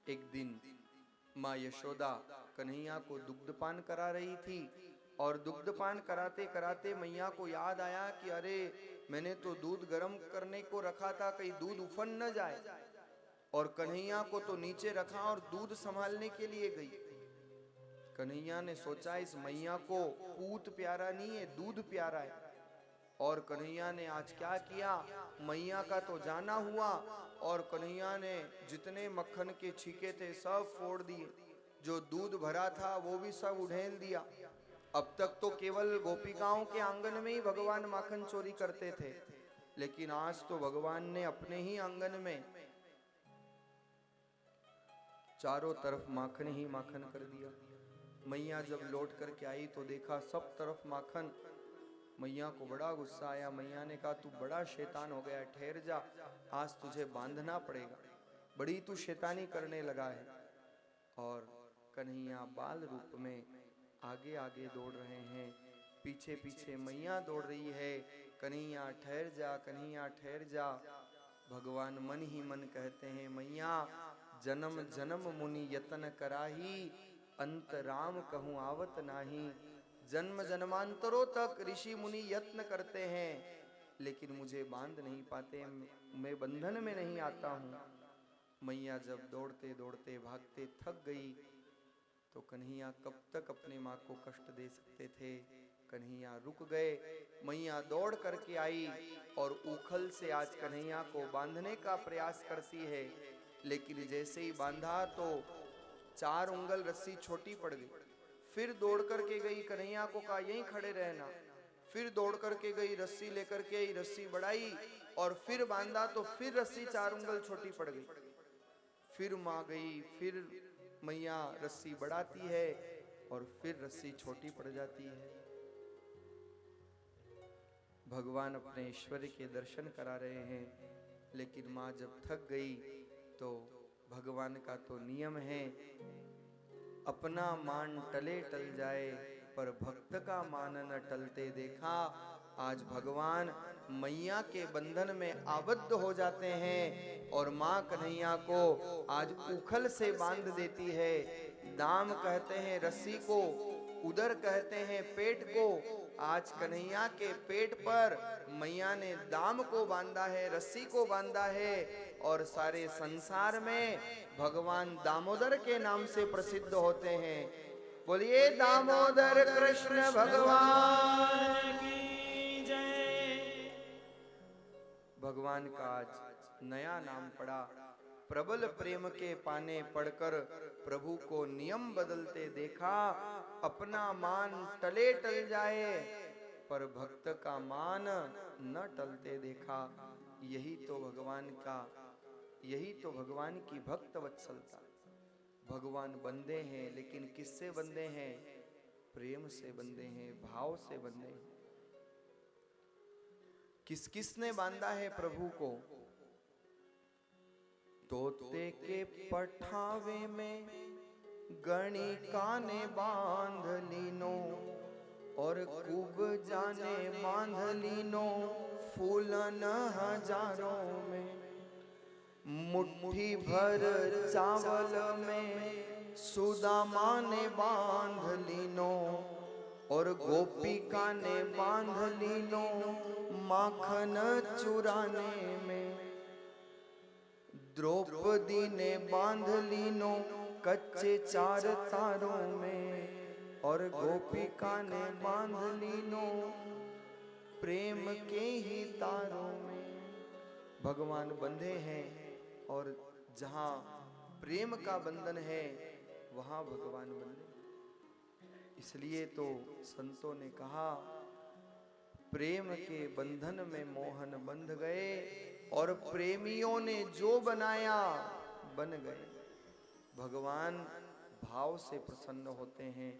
एक दिन माँ यशोदा कन्हैया को दुग्धपान करा रही थी और दुग्धपान कराते कराते मैया को याद आया कि अरे मैंने तो दूध गर्म करने को रखा था, कहीं दूध उफन न जाए। और कन्हैया को तो नीचे रखा और दूध संभालने के लिए गई। कन्हैया ने सोचा इस मैया को पूत प्यारा नहीं है, दूध प्यारा है। और कन्हैया ने आज क्या किया, मैया का तो जाना हुआ और कन्हैया ने जितने मक्खन के छीके थे सब फोड़ दिए, जो दूध भरा था वो भी सब उड़ेल दिया। अब तक तो केवल गोपिकाओं के आंगन में ही भगवान माखन चोरी करते थे, लेकिन आज तो भगवान ने अपने ही आंगन में चारों तरफ माखन ही माखन कर दिया। मैया जब लौट करके आई तो देखा सब तरफ माखन। मैया को बड़ा गुस्सा आया। मैया ने कहा तू बड़ा शैतान हो गया, ठहर जा, आज तुझे बांधना पड़ेगा, बड़ी तू शैतानी करने लगा है। और कन्हैया बाल रूप में आगे आगे दौड़ रहे हैं, पीछे पीछे मैया दौड़ रही है। कन्हैया ठहर जा, कन्हैया ठहर जा। भगवान मन ही मन कहते हैं मैया जन्म जन्म मुनि यतन कराही, अंत राम कहूँ आवत नाही। जन्म जन्मांतरों तक ऋषि मुनि यत्न करते हैं, लेकिन मुझे बांध नहीं पाते, मैं बंधन में नहीं आता हूँ। मैया जब दौड़ते दौड़ते भागते थक गई तो कन्हैया कब तक अपने माँ को कष्ट दे सकते थे। कन्हैया रुक गए। मैया दौड़ करके आई और उखल से आज कन्हैया को बांधने का प्रयास करती है, लेकिन जैसे ही बांधा तो 4 उंगल रस्सी छोटी पड़ गई। फिर दौड़ करके गई, कन्हैया को कहा यहीं खड़े रहना। फिर दौड़ करके गई, रस्सी लेकर के आई, रस्सी बढ़ाई और फिर बांधा तो फिर रस्सी 4 उंगल छोटी पड़ गई। फिर माँ गई, फिर मैया रस्सी बढ़ाती है और फिर रस्सी छोटी पड़ जाती है। भगवान अपने ऐश्वर्य के दर्शन करा रहे हैं, लेकिन माँ जब थक गई तो भगवान का तो नियम है अपना मान टले टल जाए, पर भक्त का मान न टलते देखा। आज भगवान मैया के बंधन में आबद्ध हो जाते हैं और माँ कन्हैया को आज उखल से बांध देती है। दाम कहते हैं रस्सी को, उदर कहते हैं पेट को। आज कन्हैया के पेट पर मैया ने दाम को बांधा है, रस्सी को बांधा है और सारे संसार में भगवान दामोदर के नाम से प्रसिद्ध होते हैं। बोलिए दामोदर कृष्ण भगवान की जय। भगवान का आज नया नाम पड़ा। प्रबल प्रेम के पाने पढ़कर प्रभु को नियम बदलते देखा। अपना मान टले टल जाए, पर भक्त का मान न टलते देखा। यही तो भगवान की भक्त वत्सलता। भगवान बंदे हैं, लेकिन किससे बंदे हैं? प्रेम से बंदे हैं, भाव से बंदे हैं। किस किसने बांधा है प्रभु को? तोते के पठावे में गणिका ने बांध लीनो, और कुब जाने बांध लीनो फूलन हजारों में। मुट्ठी भर चावल में सुदामा ने बांध लीनो, और गोपिका ने बांध लीनो माखन चुराने में। द्रौपदी ने बांध लीनो कच्चे 4 तारों में, और गोपिका ने बांध लीनो प्रेम के ही तारों में। भगवान बंधे हैं और जहां प्रेम का बंधन है वहां भगवान बंधे। इसलिए तो संतों ने कहा प्रेम के बंधन में मोहन बंध गए, और प्रेमियों ने जो बनाया बन गए। भगवान भाव से प्रसन्न होते हैं।